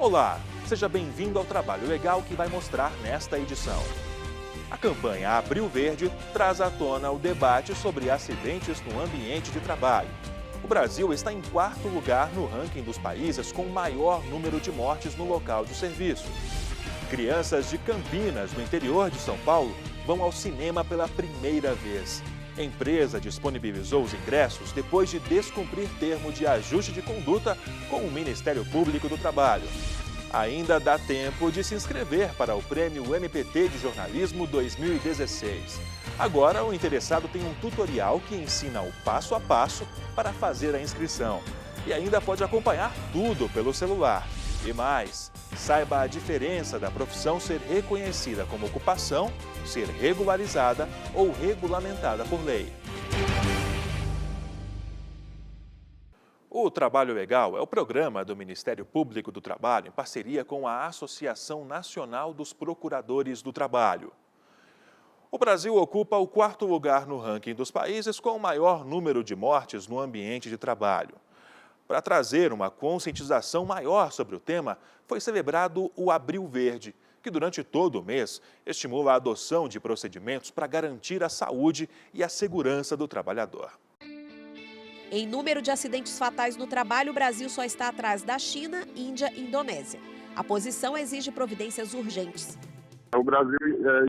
Olá, seja bem-vindo ao Trabalho Legal que vai mostrar nesta edição. A campanha Abril Verde traz à tona o debate sobre acidentes no ambiente de trabalho. O Brasil está em quarto lugar no ranking dos países com maior número de mortes no local de serviço. Crianças de Campinas, no interior de São Paulo, vão ao cinema pela primeira vez. A empresa disponibilizou os ingressos depois de descumprir termo de ajuste de conduta com o Ministério Público do Trabalho. Ainda dá tempo de se inscrever para o Prêmio MPT de Jornalismo 2016. Agora, o interessado tem um tutorial que ensina o passo a passo para fazer a inscrição. E ainda pode acompanhar tudo pelo celular. E mais, saiba a diferença da profissão ser reconhecida como ocupação, ser regularizada ou regulamentada por lei. O Trabalho Legal é o programa do Ministério Público do Trabalho em parceria com a Associação Nacional dos Procuradores do Trabalho. O Brasil ocupa o quarto lugar no ranking dos países com o maior número de mortes no ambiente de trabalho. Para trazer uma conscientização maior sobre o tema, foi celebrado o Abril Verde, que durante todo o mês estimula a adoção de procedimentos para garantir a saúde e a segurança do trabalhador. Em número de acidentes fatais no trabalho, o Brasil só está atrás da China, Índia e Indonésia. A posição exige providências urgentes. O Brasil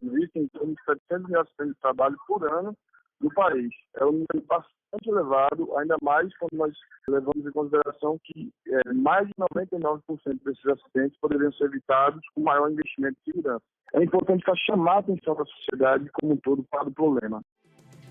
existe em torno de 700 mil acidentes de trabalho por ano no país. É um número bastante elevado, ainda mais quando nós levamos em consideração que mais de 99% desses acidentes poderiam ser evitados com maior investimento em segurança. É importante chamar a atenção da sociedade como um todo para o problema.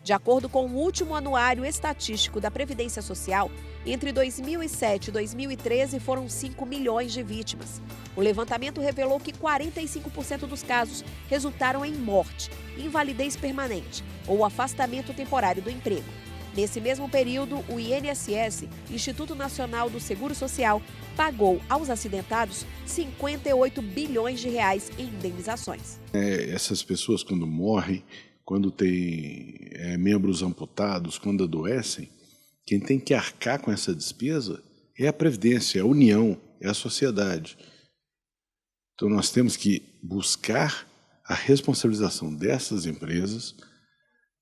De acordo com o último anuário estatístico da Previdência Social, entre 2007 e 2013 foram 5 milhões de vítimas. O levantamento revelou que 45% dos casos resultaram em morte, invalidez permanente ou afastamento temporário do emprego. Nesse mesmo período, o INSS, Instituto Nacional do Seguro Social, pagou aos acidentados 58 bilhões de reais em indenizações. Essas pessoas, quando morrem, quando têm membros amputados, quando adoecem, quem tem que arcar com essa despesa é a Previdência, é a União, é a sociedade. Então nós temos que buscar a responsabilização dessas empresas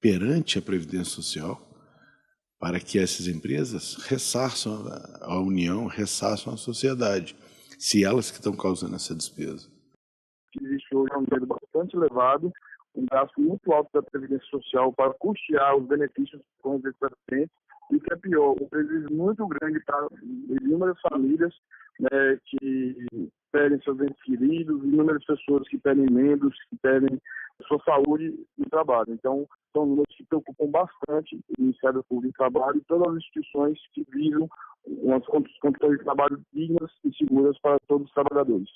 perante a Previdência Social para que essas empresas ressarçam a União, ressarçam a sociedade, se elas que estão causando essa despesa. Existe hoje um número bastante elevado, um gasto muito alto da Previdência Social para custear os benefícios com os acidentes, e o que é pior, um prejuízo muito grande para inúmeras famílias que perdem seus entes queridos, inúmeras pessoas que perdem membros, que perdem sua saúde no trabalho. Então, são números que preocupam bastante o Ministério Público do Trabalho e todas as instituições que visam umas condições de trabalho dignas e seguras para todos os trabalhadores.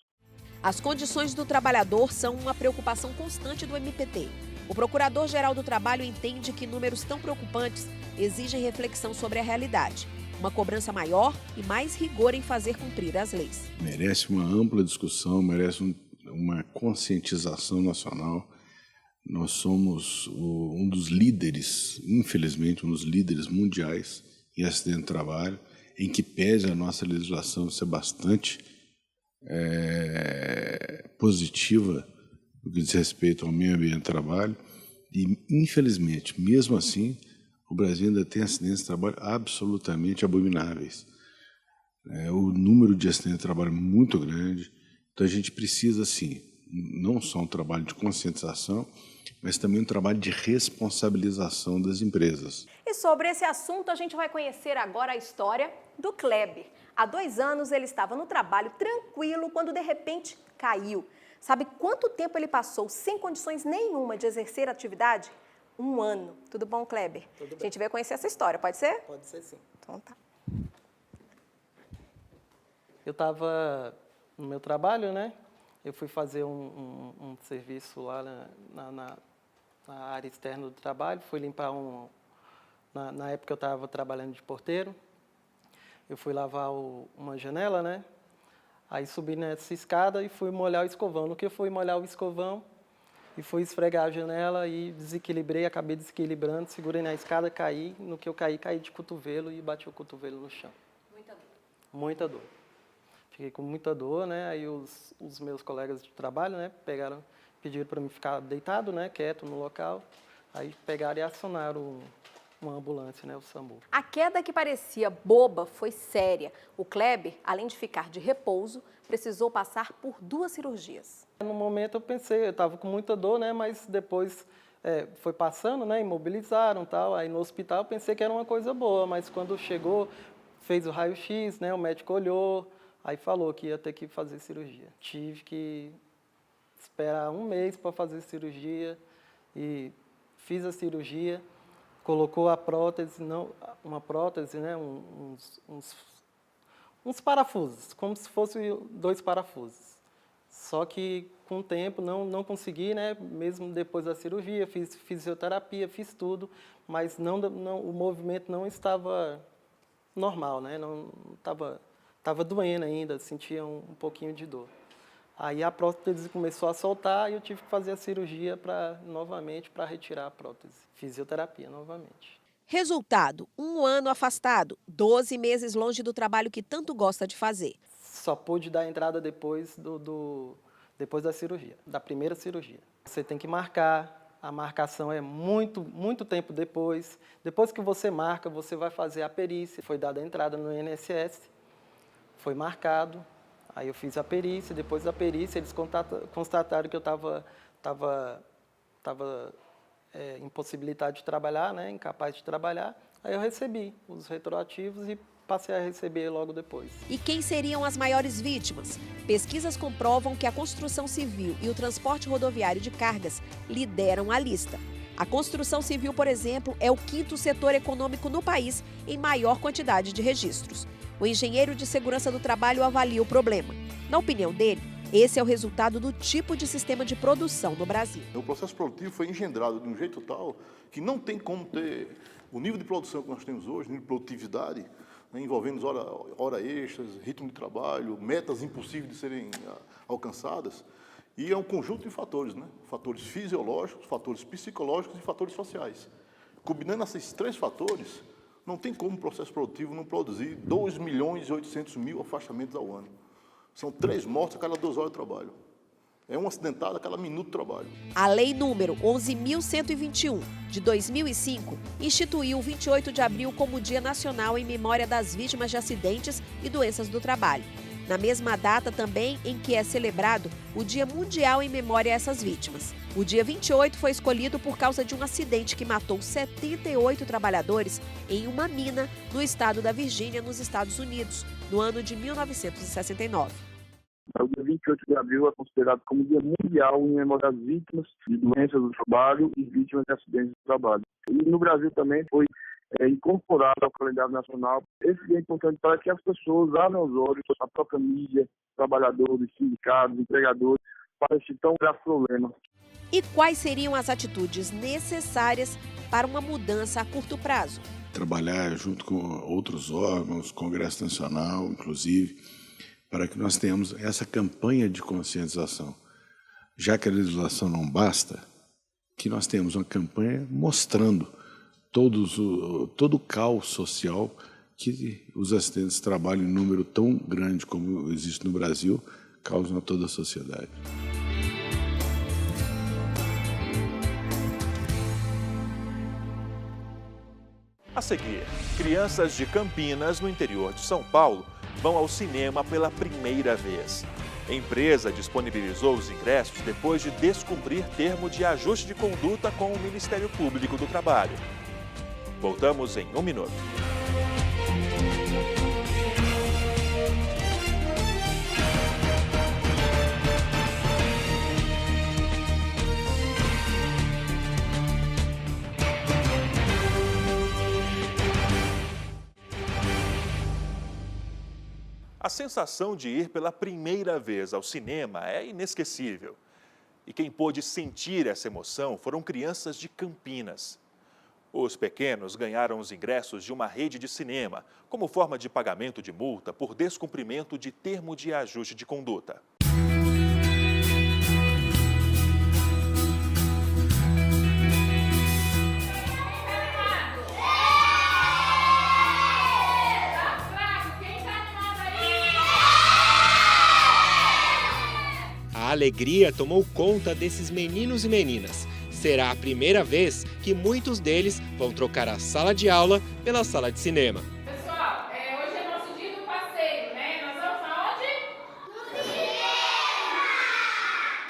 As condições do trabalhador são uma preocupação constante do MPT. O Procurador-Geral do Trabalho entende que números tão preocupantes exigem reflexão sobre a realidade, uma cobrança maior e mais rigor em fazer cumprir as leis. Merece uma ampla discussão, merece uma conscientização nacional. Nós somos um dos líderes, infelizmente, um dos líderes mundiais em acidente de trabalho, em que pese a nossa legislação ser bastante positiva no que diz respeito ao meio ambiente de trabalho e, infelizmente, mesmo assim, o Brasil ainda tem acidentes de trabalho absolutamente abomináveis. O número de acidentes de trabalho é muito grande, então a gente precisa, sim, não só um trabalho de conscientização, mas também um trabalho de responsabilização das empresas. E sobre esse assunto, a gente vai conhecer agora a história do Kleber. Há 2 anos ele estava no trabalho tranquilo quando de repente caiu. Sabe quanto tempo ele passou sem condições nenhuma de exercer a atividade? 1 ano. Tudo bom, Kleber? Tudo bem. A gente vai conhecer essa história, pode ser? Pode ser, sim. Então tá. Eu estava no meu trabalho, né? Eu fui fazer um serviço lá na área externa do trabalho, fui limpar na época eu estava trabalhando de porteiro, eu fui lavar uma janela, né? Aí subi nessa escada e fui molhar o escovão. No que eu fui molhar o escovão e fui esfregar a janela e desequilibrei, acabei desequilibrando, segurei na escada, caí. No que eu caí de cotovelo e bati o cotovelo no chão. Muita dor. Muita dor. Fiquei com muita dor, né? Aí os meus colegas de trabalho, né, pediram para mim ficar deitado, né, quieto no local. Aí pegaram e acionaram uma ambulância, né, o SAMU. A queda que parecia boba foi séria. O Kleber, além de ficar de repouso, precisou passar por 2 cirurgias. No momento eu pensei, eu estava com muita dor, né, mas depois foi passando, né, imobilizaram, tal. Aí no hospital eu pensei que era uma coisa boa, mas quando chegou, fez o raio-x, né, o médico olhou, aí falou que ia ter que fazer cirurgia. Tive que esperar 1 mês para fazer cirurgia e fiz a cirurgia, colocou a prótese, uma prótese, né, uns parafusos, como se fossem 2 parafusos. Só que com o tempo não consegui, né, mesmo depois da cirurgia, fiz fisioterapia, fiz tudo, mas o movimento não estava normal, né, estava doendo ainda, sentia um pouquinho de dor. Aí a prótese começou a soltar e eu tive que fazer a cirurgia novamente para retirar a prótese. Fisioterapia novamente. Resultado: 1 ano afastado, 12 meses longe do trabalho que tanto gosta de fazer. Só pude dar entrada depois depois da cirurgia, da primeira cirurgia. Você tem que marcar, a marcação é muito tempo depois. Depois que você marca, você vai fazer a perícia. Foi dada a entrada no INSS, foi marcado. Aí eu fiz a perícia, depois da perícia eles constataram que eu estava impossibilitado de trabalhar, né, incapaz de trabalhar. Aí eu recebi os retroativos e passei a receber logo depois. E quem seriam as maiores vítimas? Pesquisas comprovam que a construção civil e o transporte rodoviário de cargas lideram a lista. A construção civil, por exemplo, é o 5º setor econômico no país em maior quantidade de registros. O engenheiro de segurança do trabalho avalia o problema. Na opinião dele, esse é o resultado do tipo de sistema de produção no Brasil. O processo produtivo foi engendrado de um jeito tal que não tem como ter o nível de produção que nós temos hoje, nível de produtividade, né, envolvendo hora extras, ritmo de trabalho, metas impossíveis de serem alcançadas. E é um conjunto de fatores, né? Fatores fisiológicos, fatores psicológicos e fatores sociais. Combinando esses 3 fatores, não tem como o processo produtivo não produzir 2.800.000 afastamentos ao ano. São 3 mortes a cada 2 horas de trabalho. É um acidentado a cada minuto de trabalho. A Lei número 11.121, de 2005, instituiu o 28 de abril como Dia Nacional em memória das vítimas de acidentes e doenças do trabalho. Na mesma data também em que é celebrado o Dia Mundial em memória a essas vítimas. O dia 28 foi escolhido por causa de um acidente que matou 78 trabalhadores em uma mina no estado da Virgínia, nos Estados Unidos, no ano de 1969. O dia 28 de abril é considerado como Dia Mundial em memória das vítimas de doenças do trabalho e vítimas de acidentes do trabalho. E no Brasil também foi incorporado ao calendário nacional. Esse dia é importante para que as pessoas abram os olhos, a própria mídia, trabalhadores, sindicatos, empregadores, para este tão grave problema. E quais seriam as atitudes necessárias para uma mudança a curto prazo? Trabalhar junto com outros órgãos, Congresso Nacional, inclusive, para que nós tenhamos essa campanha de conscientização. Já que a legislação não basta, que nós temos uma campanha mostrando todo o caos social que os acidentes de trabalho em número tão grande como existe no Brasil causam a toda a sociedade. A seguir, crianças de Campinas, no interior de São Paulo, vão ao cinema pela primeira vez. A empresa disponibilizou os ingressos depois de descumprir termo de ajuste de conduta com o Ministério Público do Trabalho. Voltamos em 1 minuto. A sensação de ir pela primeira vez ao cinema é inesquecível. E quem pôde sentir essa emoção foram crianças de Campinas. Os pequenos ganharam os ingressos de uma rede de cinema, como forma de pagamento de multa por descumprimento de termo de ajuste de conduta. alegria tomou conta desses meninos e meninas. Será a primeira vez que muitos deles vão trocar a sala de aula pela sala de cinema. Pessoal, hoje é nosso dia do passeio, né? Nós vamos aonde? No cinema!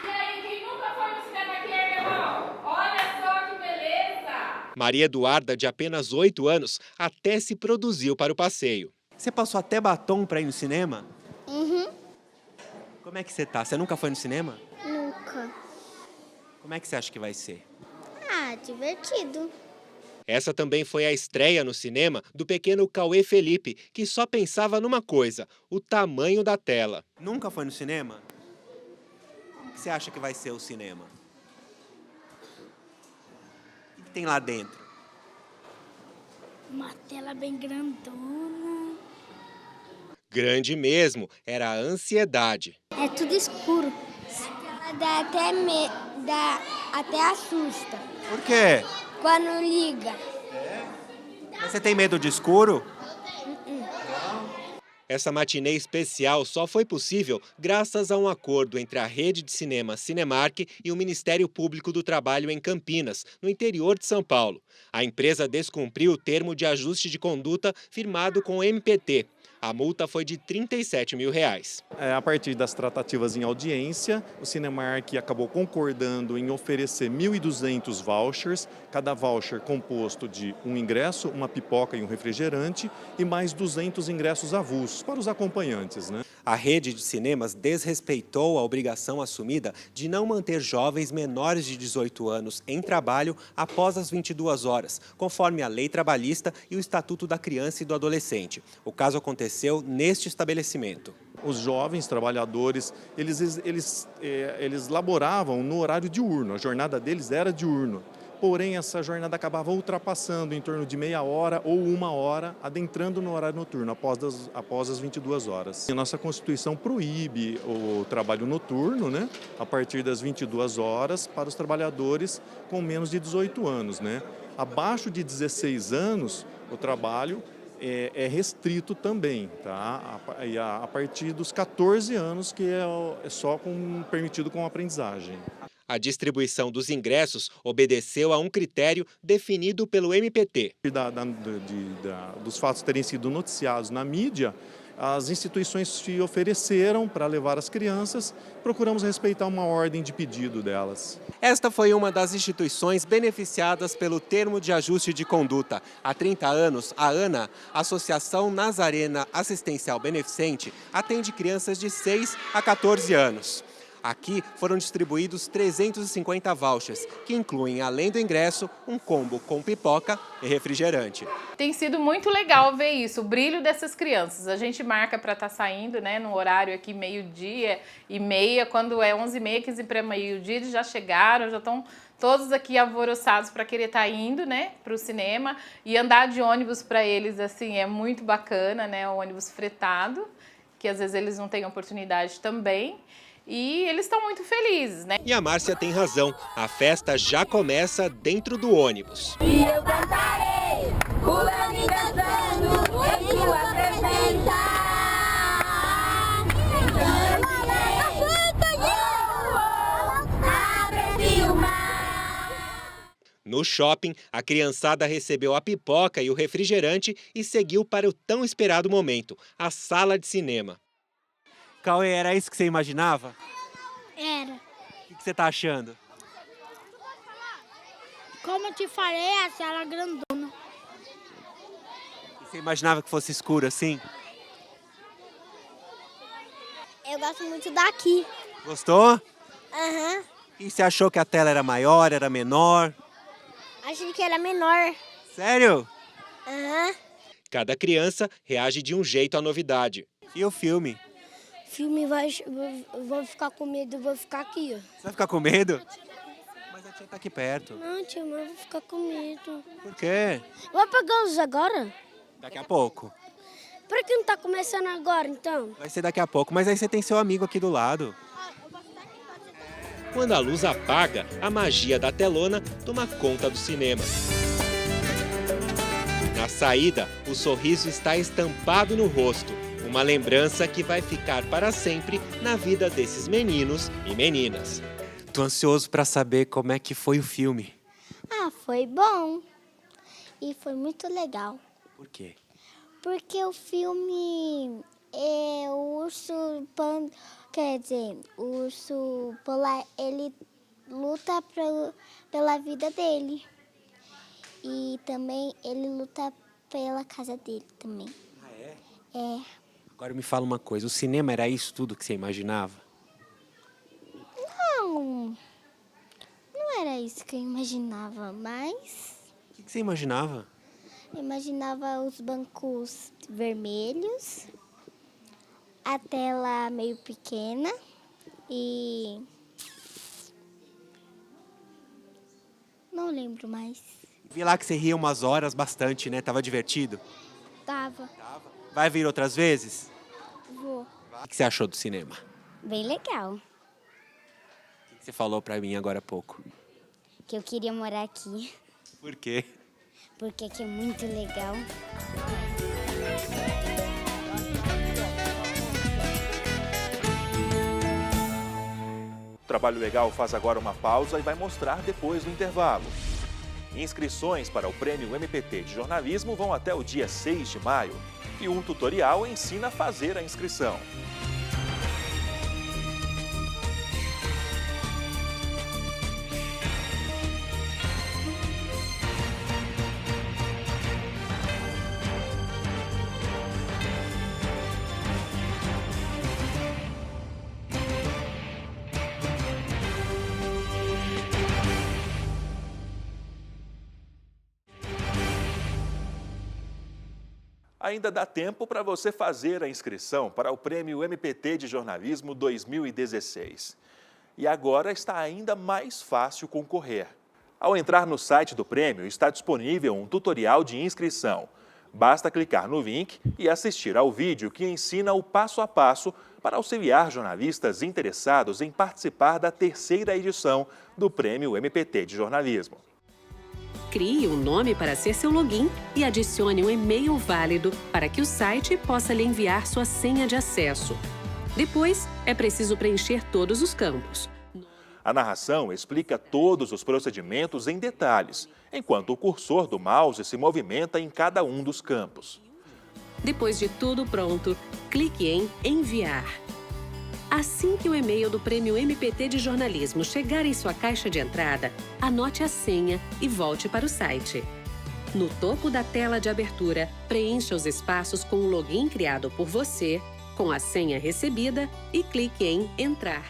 E aí, quem nunca foi no cinema aqui, irmão? Olha só que beleza! Maria Eduarda, de apenas 8 anos, até se produziu para o passeio. Você passou até batom para ir no cinema? Uhum. Como é que você tá? Você nunca foi no cinema? Nunca. Como é que você acha que vai ser? Ah, divertido. Essa também foi a estreia no cinema do pequeno Cauê Felipe, que só pensava numa coisa: o tamanho da tela. Nunca foi no cinema? O que você acha que vai ser o cinema? O que tem lá dentro? Uma tela bem grandona. Grande mesmo, era a ansiedade. É tudo escuro. Dá até assusta. Por quê? Quando liga. Você tem medo de escuro? Essa matinê especial só foi possível graças a um acordo entre a rede de cinema Cinemark e o Ministério Público do Trabalho em Campinas, no interior de São Paulo. A empresa descumpriu o termo de ajuste de conduta firmado com o MPT. A multa foi de R$ 37 mil. A partir das tratativas em audiência, o Cinemark acabou concordando em oferecer 1.200 vouchers, cada voucher composto de um ingresso, uma pipoca e um refrigerante, e mais 200 ingressos avulsos para os acompanhantes, né? A rede de cinemas desrespeitou a obrigação assumida de não manter jovens menores de 18 anos em trabalho após as 22 horas, conforme a lei trabalhista e o Estatuto da Criança e do Adolescente. O caso aconteceu neste estabelecimento. Os jovens trabalhadores, eles laboravam no horário diurno, a jornada deles era diurno. Porém, essa jornada acabava ultrapassando em torno de meia hora ou 1 hora, adentrando no horário noturno, após as 22 horas. A nossa Constituição proíbe o trabalho noturno, né, a partir das 22 horas, para os trabalhadores com menos de 18 anos. Né? Abaixo de 16 anos, o trabalho é restrito também, tá? E a partir dos 14 anos, que é só permitido com aprendizagem. A distribuição dos ingressos obedeceu a um critério definido pelo MPT. Dos fatos terem sido noticiados na mídia, as instituições se ofereceram para levar as crianças, procuramos respeitar uma ordem de pedido delas. Esta foi uma das instituições beneficiadas pelo termo de ajuste de conduta. Há 30 anos, a ANA, Associação Nazarena Assistencial Beneficente, atende crianças de 6 a 14 anos. Aqui foram distribuídos 350 vouchers, que incluem, além do ingresso, um combo com pipoca e refrigerante. Tem sido muito legal ver isso, o brilho dessas crianças. A gente marca para estar saindo, né, no horário aqui 12h30, quando é 11h30, 15 para meio-dia, eles já chegaram, já estão todos aqui alvoroçados para querer estar indo, né, para o cinema. E andar de ônibus para eles, assim, é muito bacana, né, o ônibus fretado, que às vezes eles não têm oportunidade também. E eles estão muito felizes, né? E a Márcia tem razão, a festa já começa dentro do ônibus. E eu cantarei, pulando e dançando, eu te apresentar. No shopping, a criançada recebeu a pipoca e o refrigerante e seguiu para o tão esperado momento, a sala de cinema. Cauê, era isso que você imaginava? Era. O que você tá achando? Como eu te falei, a sala grandona. E você imaginava que fosse escuro assim? Eu gosto muito daqui. Gostou? Aham. E você achou que a tela era maior, era menor? Achei que era menor. Sério? Aham. Cada criança reage de um jeito à novidade. E o filme? Filme vou ficar com medo, vou ficar aqui, ó. Você vai ficar com medo? Mas a tia tá aqui perto. Não, tia, mas eu vou ficar com medo. Por quê? Vou pegar os agora? Daqui a pouco. Por que não tá começando agora, então? Vai ser daqui a pouco, mas aí você tem seu amigo aqui do lado. Quando a luz apaga, a magia da telona toma conta do cinema. Na saída, o sorriso está estampado no rosto. Uma lembrança que vai ficar para sempre na vida desses meninos e meninas. Tô ansioso para saber como é que foi o filme. Ah, foi bom. E foi muito legal. Por quê? Porque o filme o urso o urso polar, ele luta pela vida dele. E também ele luta pela casa dele também. Ah, é? É. Agora me fala uma coisa, o cinema era isso tudo que você imaginava? Não era isso que eu imaginava, mas... O que você imaginava? Eu imaginava os bancos vermelhos, a tela meio pequena e... não lembro mais. Vi lá que você ria umas horas bastante, né? Tava divertido? Tava. Vai vir outras vezes? Vou. O que você achou do cinema? Bem legal. O que você falou pra mim agora há pouco? Que eu queria morar aqui. Por quê? Porque aqui é muito legal. O Trabalho Legal faz agora uma pausa e vai mostrar depois do intervalo. Inscrições para o Prêmio MPT de Jornalismo vão até o dia 6 de maio e um tutorial ensina a fazer a inscrição. Ainda dá tempo para você fazer a inscrição para o Prêmio MPT de Jornalismo 2016. E agora está ainda mais fácil concorrer. Ao entrar no site do prêmio, está disponível um tutorial de inscrição. Basta clicar no link e assistir ao vídeo que ensina o passo a passo para auxiliar jornalistas interessados em participar da terceira edição do Prêmio MPT de Jornalismo. Crie um nome para ser seu login e adicione um e-mail válido para que o site possa lhe enviar sua senha de acesso. Depois, é preciso preencher todos os campos. A narração explica todos os procedimentos em detalhes, enquanto o cursor do mouse se movimenta em cada um dos campos. Depois de tudo pronto, clique em Enviar. Assim que o e-mail do Prêmio MPT de Jornalismo chegar em sua caixa de entrada, anote a senha e volte para o site. No topo da tela de abertura, preencha os espaços com o login criado por você, com a senha recebida e clique em Entrar.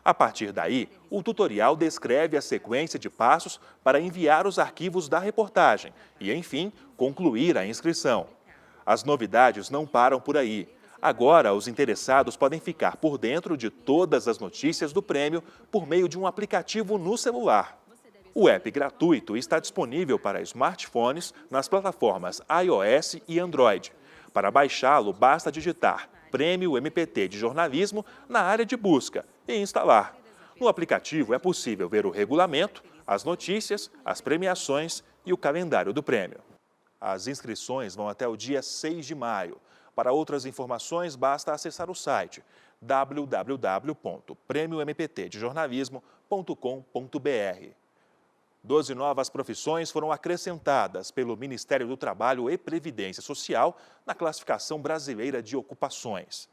A partir daí, o tutorial descreve a sequência de passos para enviar os arquivos da reportagem e, enfim, concluir a inscrição. As novidades não param por aí. Agora, os interessados podem ficar por dentro de todas as notícias do prêmio por meio de um aplicativo no celular. O app gratuito está disponível para smartphones nas plataformas iOS e Android. Para baixá-lo, basta digitar Prêmio MPT de Jornalismo na área de busca e instalar. No aplicativo é possível ver o regulamento, as notícias, as premiações e o calendário do prêmio. As inscrições vão até o dia 6 de maio. Para outras informações, basta acessar o site www.premiomptdejornalismo.com.br. 12 novas profissões foram acrescentadas pelo Ministério do Trabalho e Previdência Social na classificação brasileira de ocupações.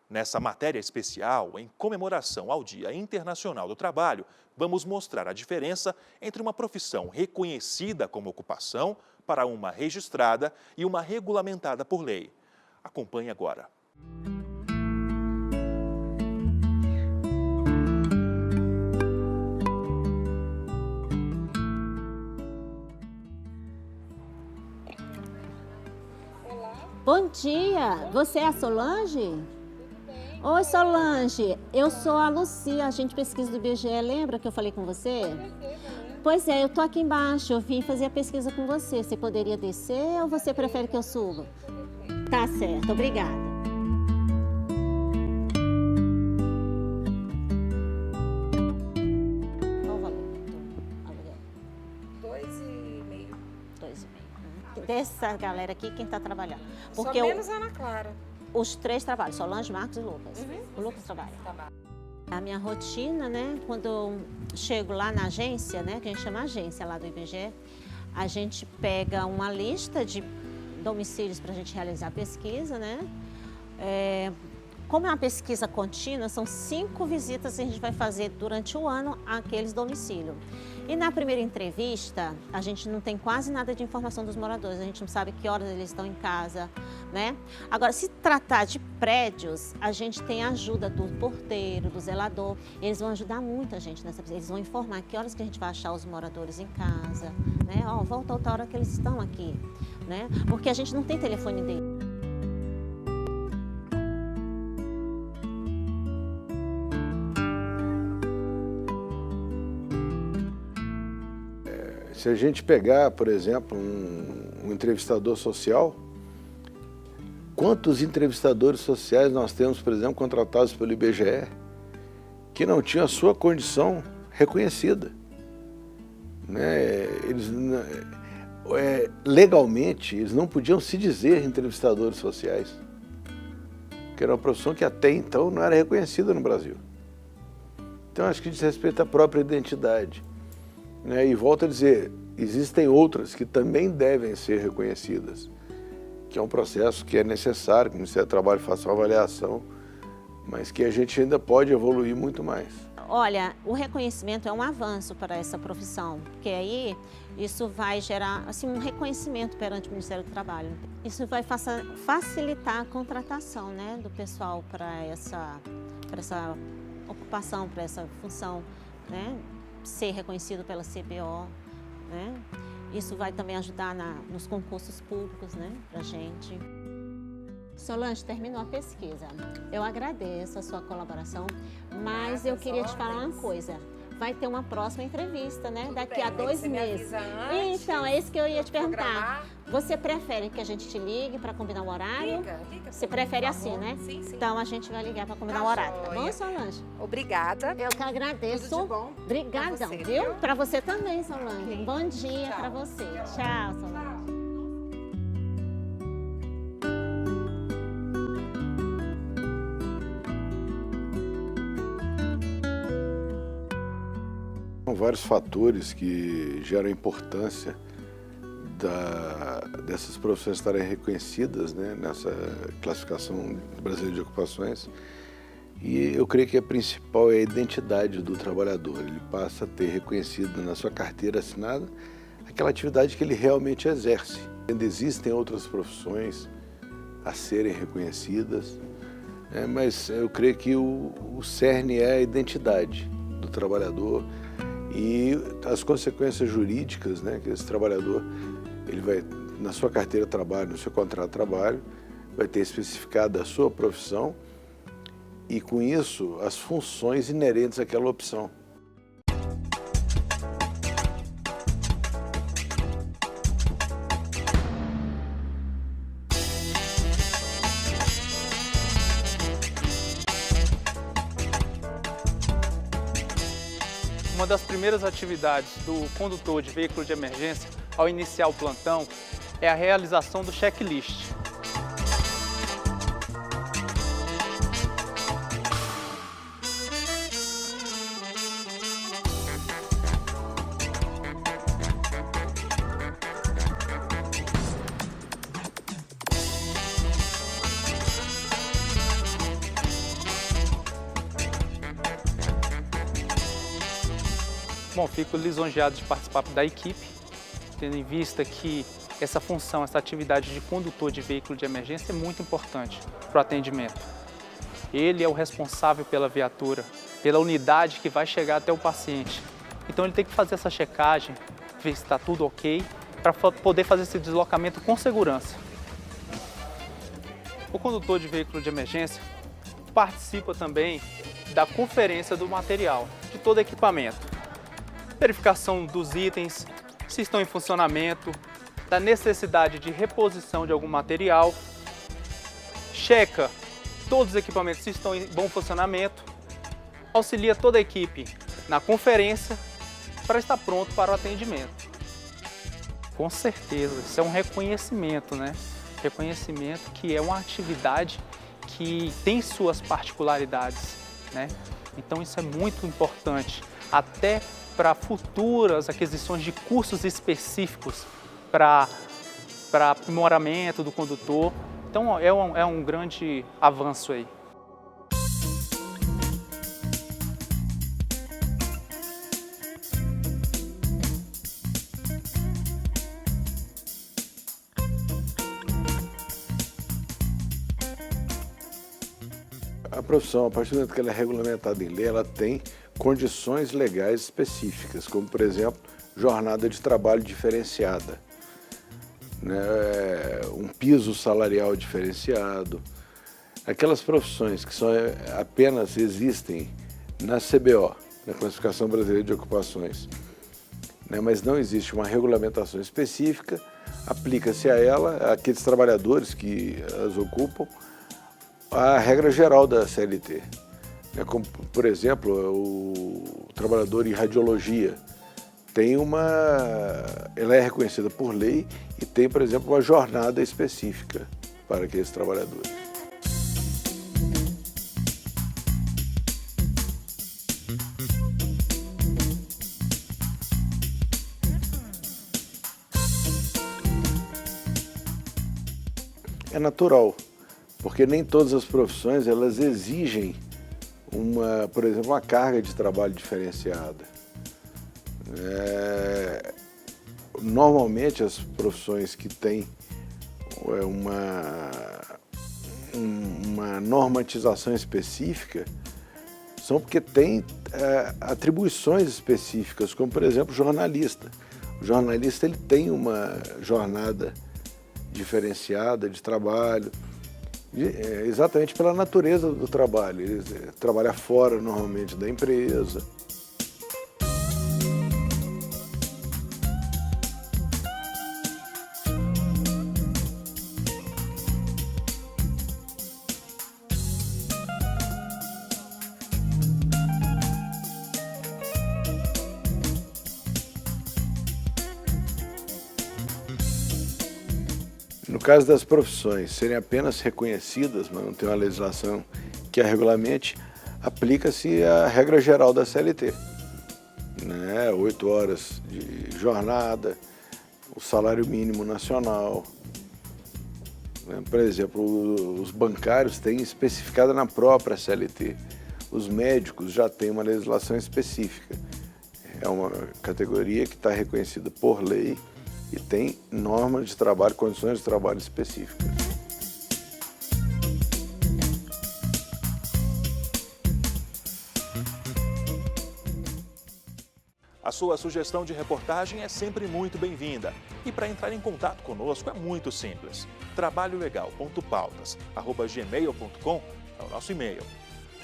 Nessa matéria especial, em comemoração ao Dia Internacional do Trabalho, vamos mostrar a diferença entre uma profissão reconhecida como ocupação para uma registrada e uma regulamentada por lei. Acompanhe agora. Bom dia, você é a Solange? Oi, Solange, eu sou a Lucia, agente de pesquisa do IBGE, lembra que eu falei com você? Pois é, eu tô aqui embaixo, eu vim fazer a pesquisa com você. Você poderia descer ou você prefere que eu suba? Tá certo, obrigada. Qual o valor? Aluguel? 2,5. 2,5. Dessa galera aqui, quem tá trabalhando? Porque só menos a Ana Clara. Os 3 trabalham, Solange, Marcos e Lucas. O Lucas trabalha. A minha rotina, né, quando eu chego lá na agência, né, que a gente chama agência lá do IBGE, a gente pega uma lista de domicílios para a gente realizar a pesquisa, né? Como é uma pesquisa contínua, são 5 visitas que a gente vai fazer durante o ano àqueles domicílios. E na primeira entrevista, a gente não tem quase nada de informação dos moradores, a gente não sabe que horas eles estão em casa, né? Agora, se tratar de prédios, a gente tem a ajuda do porteiro, do zelador, eles vão ajudar muito a gente nessa pesquisa, eles vão informar que horas que a gente vai achar os moradores em casa, né? Ó, volta a outra hora que eles estão aqui, né? Porque a gente não tem telefone dele. Se a gente pegar, por exemplo, um entrevistador social, quantos entrevistadores sociais nós temos, por exemplo, contratados pelo IBGE, que não tinham a sua condição reconhecida, né? Eles, legalmente, eles não podiam se dizer entrevistadores sociais, que era uma profissão que até então não era reconhecida no Brasil. Então, acho que diz respeito à própria identidade. E volto a dizer, existem outras que também devem ser reconhecidas, que é um processo que é necessário, que o Ministério do Trabalho faça uma avaliação, mas que a gente ainda pode evoluir muito mais. Olha, o reconhecimento é um avanço para essa profissão, porque aí isso vai gerar assim, um reconhecimento perante o Ministério do Trabalho. Isso vai facilitar a contratação, né, do pessoal para essa ocupação, para essa função, né? Ser reconhecido pela CBO, né? Isso vai também ajudar nos concursos públicos, né, pra gente. Solange, terminou a pesquisa. Eu agradeço a sua colaboração, mas eu queria te falar uma coisa. Vai ter uma próxima entrevista, né? Daqui a 2 meses. Então, é isso que eu ia te perguntar. Você prefere que a gente te ligue para combinar o horário? Liga. Você prefere assim, né? Sim. Então, a gente vai ligar para combinar o horário, tá bom, Solange? Obrigada. Eu que agradeço. Tudo de bom. Obrigadão, Pra você, viu? Para você também, Solange. Okay. Bom dia para você. Tchau, Solange. São vários fatores que geram a importância dessas profissões estarem reconhecidas, né, nessa classificação brasileira de ocupações. E eu creio que a principal é a identidade do trabalhador. Ele passa a ter reconhecido na sua carteira assinada aquela atividade que ele realmente exerce. Ainda existem outras profissões a serem reconhecidas, né, mas eu creio que o cerne é a identidade do trabalhador e as consequências jurídicas, né, que esse trabalhador ele vai, na sua carteira de trabalho, no seu contrato de trabalho, vai ter especificado a sua profissão e, com isso, as funções inerentes àquela opção. Uma das primeiras atividades do condutor de veículo de emergência ao iniciar o plantão é a realização do checklist. Bom, fico lisonjeado de participar da equipe, tendo em vista que essa função, essa atividade de condutor de veículo de emergência é muito importante para o atendimento. Ele é o responsável pela viatura, pela unidade que vai chegar até o paciente. Então ele tem que fazer essa checagem, ver se está tudo ok, para poder fazer esse deslocamento com segurança. O condutor de veículo de emergência participa também da conferência do material, de todo equipamento. Verificação dos itens, se estão em funcionamento, da necessidade de reposição de algum material, checa todos os equipamentos se estão em bom funcionamento, auxilia toda a equipe na conferência para estar pronto para o atendimento. Com certeza, isso é um reconhecimento, né? Reconhecimento que é uma atividade que tem suas particularidades, né? Então isso é muito importante, até para futuras aquisições de cursos específicos para aprimoramento do condutor. Então é um grande avanço aí. A profissão, a partir do momento que ela é regulamentada em lei, ela tem condições legais específicas, como, por exemplo, jornada de trabalho diferenciada, né? Um piso salarial diferenciado. Aquelas profissões que só apenas existem na CBO, na Classificação Brasileira de Ocupações, né? Mas não existe uma regulamentação específica, aplica-se a ela, aqueles trabalhadores que as ocupam, a regra geral da CLT, né? Como, por exemplo, o trabalhador em radiologia ela é reconhecida por lei e tem, por exemplo, uma jornada específica para aqueles trabalhadores. É natural, porque nem todas as profissões elas exigem por exemplo, uma carga de trabalho diferenciada. Normalmente as profissões que têm uma normatização específica são porque têm atribuições específicas, como por exemplo o jornalista. O jornalista ele tem uma jornada diferenciada de trabalho, exatamente pela natureza do trabalho. Ele trabalha fora normalmente da empresa. No caso das profissões serem apenas reconhecidas, mas não tem uma legislação que a regulamente, aplica-se a regra geral da CLT, né? 8 horas de jornada, o salário mínimo nacional. Por exemplo, os bancários têm especificado na própria CLT. Os médicos já têm uma legislação específica. É uma categoria que está reconhecida por lei e tem normas de trabalho, condições de trabalho específicas. A sua sugestão de reportagem é sempre muito bem-vinda. E para entrar em contato conosco é muito simples. trabalholegal.pautas@gmail.com é o nosso e-mail.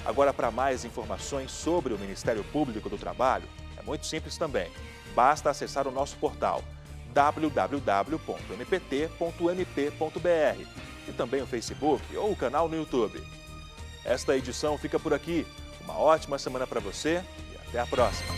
Agora, para mais informações sobre o Ministério Público do Trabalho, é muito simples também. Basta acessar o nosso portal www.npt.mp.br e também o Facebook ou o canal no YouTube. Esta edição fica por aqui. Uma ótima semana para você e até a próxima.